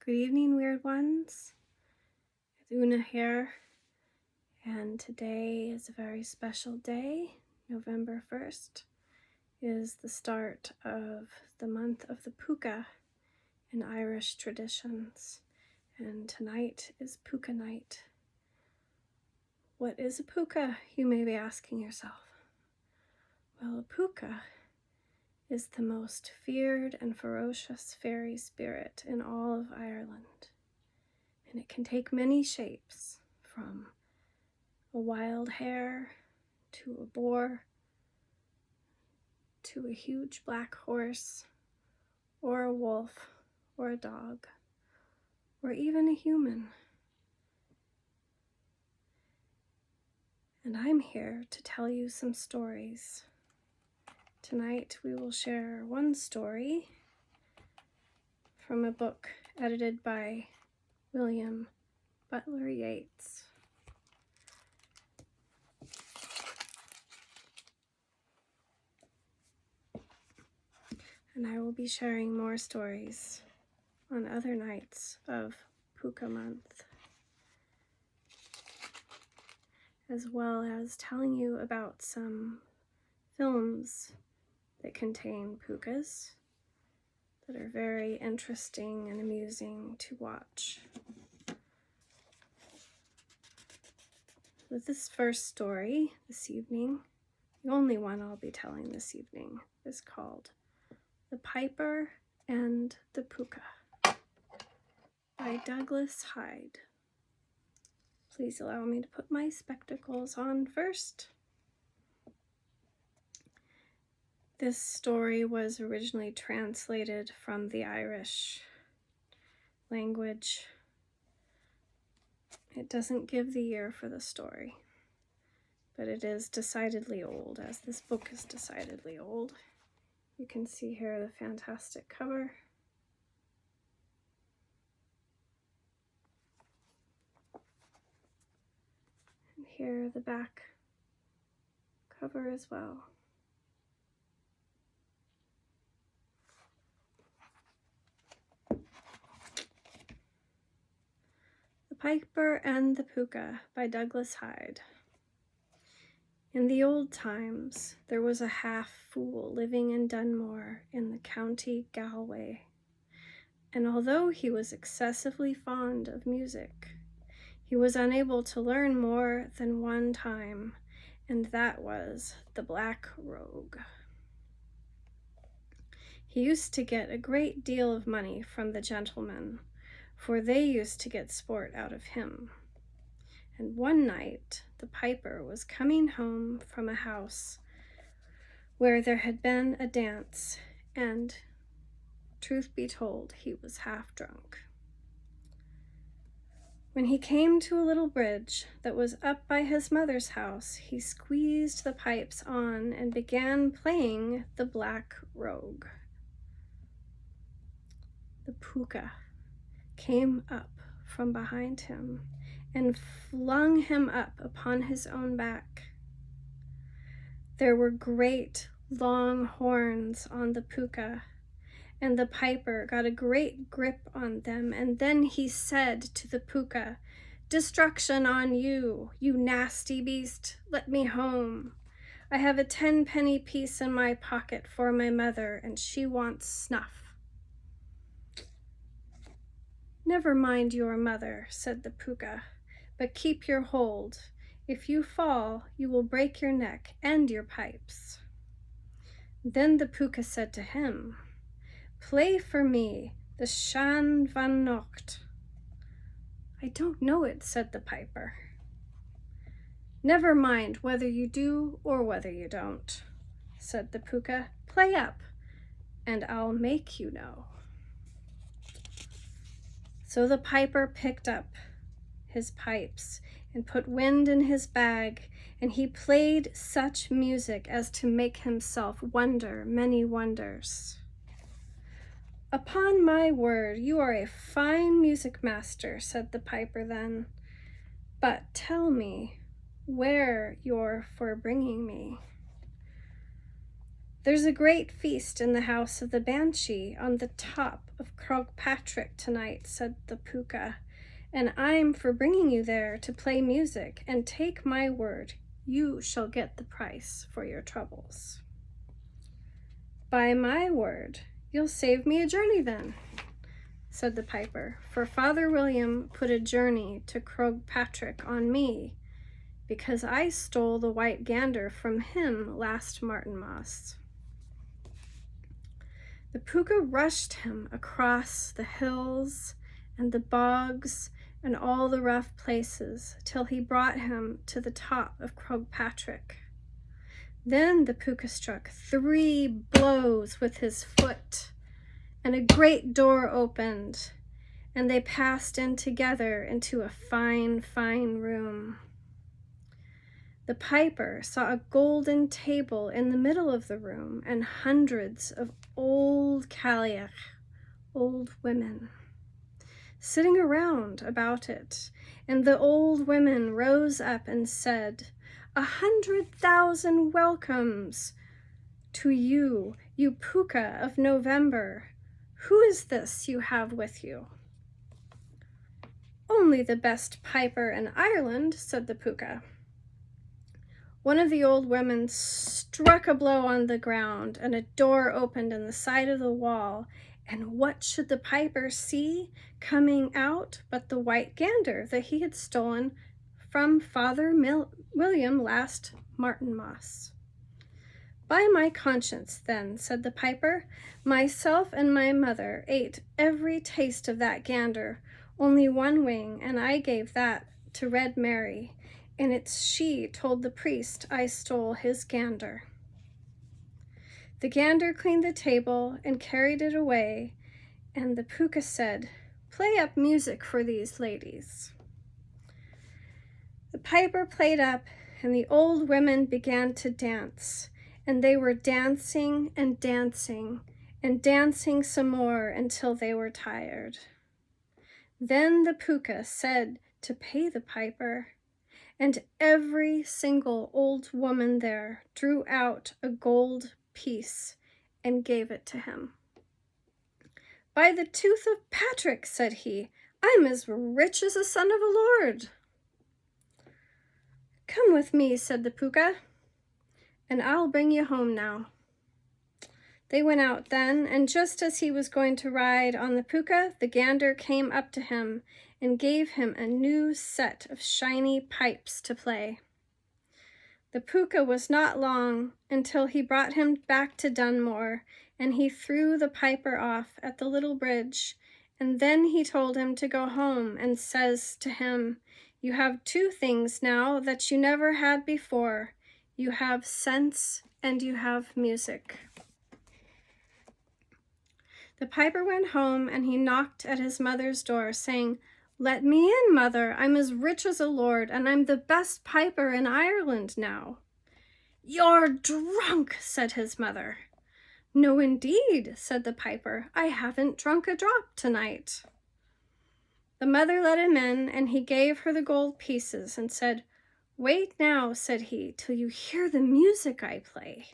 Good evening, weird ones. It's Oona here, and today is a very special day. November 1st is the start of the month of the Puca in Irish traditions, and tonight is Puca night. What is a Puca, you may be asking yourself? Well, a Puca is the most feared and ferocious fairy spirit in all of Ireland. And it can take many shapes, from a wild hare to a boar to a huge black horse or a wolf or a dog or even a human. And I'm here to tell you some stories. Tonight we will share one story from a book edited by William Butler Yeats. And I will be sharing more stories on other nights of Puca month, as well as telling you about some films that contain pucas that are very interesting and amusing to watch. With this first story this evening, the only one I'll be telling this evening, is called The Piper and the Puca by Douglas Hyde. Please allow me to put my spectacles on first. This story was originally translated from the Irish language. It doesn't give the year for the story, but it is decidedly old, as this book is decidedly old. You can see here the fantastic cover. And here the back cover as well. The Piper and the Puca by Douglas Hyde. In the old times, there was a half-fool living in Dunmore in the county Galway, and although he was excessively fond of music, he was unable to learn more than one time, and that was the Black Rogue. He used to get a great deal of money from the gentlemen, for they used to get sport out of him. And one night, the piper was coming home from a house where there had been a dance, and, truth be told, he was half drunk. When he came to a little bridge that was up by his mother's house, he squeezed the pipes on and began playing the Black Rogue. The Puca came up from behind him and flung him up upon his own back. There were great long horns on the Puca, and the piper got a great grip on them, and then he said to the Puca, "Destruction on you, you nasty beast, let me home. I have a 10-penny piece in my pocket for my mother, and she wants snuff." "Never mind your mother," said the Puca, "but keep your hold. If you fall, you will break your neck and your pipes." Then the Puca said to him, "Play for me the Shan van Nocht." "I don't know it," said the piper. "Never mind whether you do or whether you don't," said the Puca. "Play up, and I'll make you know." So the piper picked up his pipes and put wind in his bag, and he played such music as to make himself wonder many wonders. "Upon my word, you are a fine music master," said the piper then. "But tell me where you're for bringing me." There's a great feast in the house of the Banshee on the top of Crogpatrick tonight, said the Puca, and I'm for bringing you there to play music, and take my word, you shall get the price for your troubles. By my word, you'll save me a journey then, said the piper, for Father William put a journey to Crogpatrick on me, because I stole the white gander from him last Martinmas. The Puca rushed him across the hills and the bogs and all the rough places till he brought him to the top of Crogpatrick. Then the Puca struck 3 blows with his foot, and a great door opened, and they passed in together into a fine, fine room. The piper saw a golden table in the middle of the room and hundreds of old cailleach, old women, sitting around about it. And the old women rose up and said, 100,000 welcomes to you, you Puca of November. Who is this you have with you? Only the best piper in Ireland, said the Puca. One of the old women struck a blow on the ground, and a door opened in the side of the wall, and what should the piper see coming out but the white gander that he had stolen from Father William last Martinmas. By my conscience, then, said the piper, myself and my mother ate every taste of that gander, only one wing, and I gave that to Red Mary, and it's she told the priest I stole his gander. The gander cleaned the table and carried it away, and the Puca said, play up music for these ladies. The piper played up, and the old women began to dance, and they were dancing and dancing and dancing some more until they were tired. Then the Puca said to pay the piper, and every single old woman there drew out a gold piece and gave it to him. By the tooth of Patrick, said he, I'm as rich as a son of a lord. Come with me, said the Puca, and I'll bring you home now. They went out then, and just as he was going to ride on the Puca, the gander came up to him and gave him a new set of shiny pipes to play. The Puca was not long until he brought him back to Dunmore, and he threw the piper off at the little bridge, and then he told him to go home and says to him, you have 2 things now that you never had before. You have sense and you have music. The piper went home and he knocked at his mother's door, saying, let me in, mother. I'm as rich as a lord, and I'm the best piper in Ireland now. You're drunk, said his mother. No, indeed, said the piper. I haven't drunk a drop tonight. The mother let him in, and he gave her the gold pieces and said, wait now, said he, till you hear the music I play.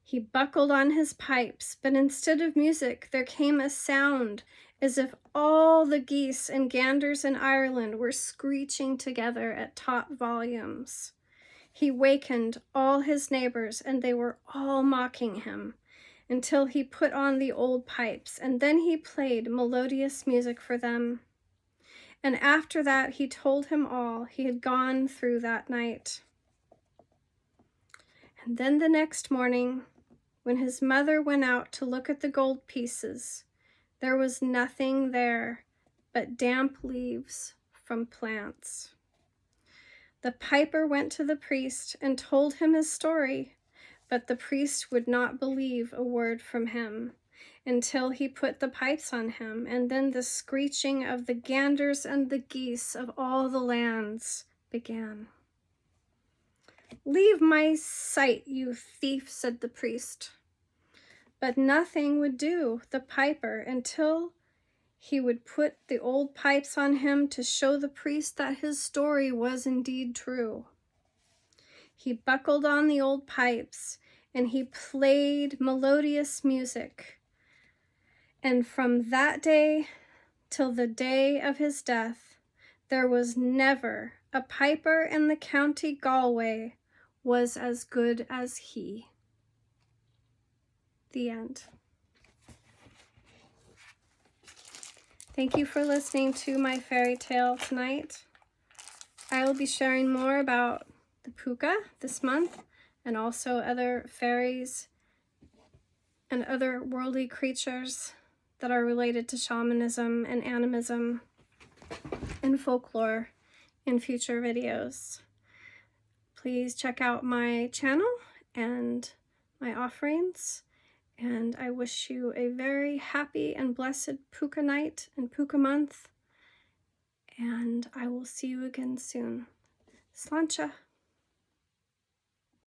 He buckled on his pipes, but instead of music there came a sound as if all the geese and ganders in Ireland were screeching together at top volumes. He wakened all his neighbors, and they were all mocking him, until he put on the old pipes, and then he played melodious music for them. And after that he told him all he had gone through that night. And then the next morning, when his mother went out to look at the gold pieces, there was nothing there but damp leaves from plants. The piper went to the priest and told him his story, but the priest would not believe a word from him until he put the pipes on him, and then the screeching of the ganders and the geese of all the lands began. Leave my sight, you thief, said the priest. But nothing would do the piper until he would put the old pipes on him to show the priest that his story was indeed true. He buckled on the old pipes, and he played melodious music. And from that day till the day of his death, there was never a piper in the county Galway was as good as he. The end. Thank you for listening to my fairy tale tonight. I will be sharing more about the Puca this month, and also other fairies and other worldly creatures that are related to shamanism and animism and folklore in future videos. Please check out my channel and my offerings, and I wish you a very happy and blessed Puca night and Puca month, and I will see you again soon. Sláinte!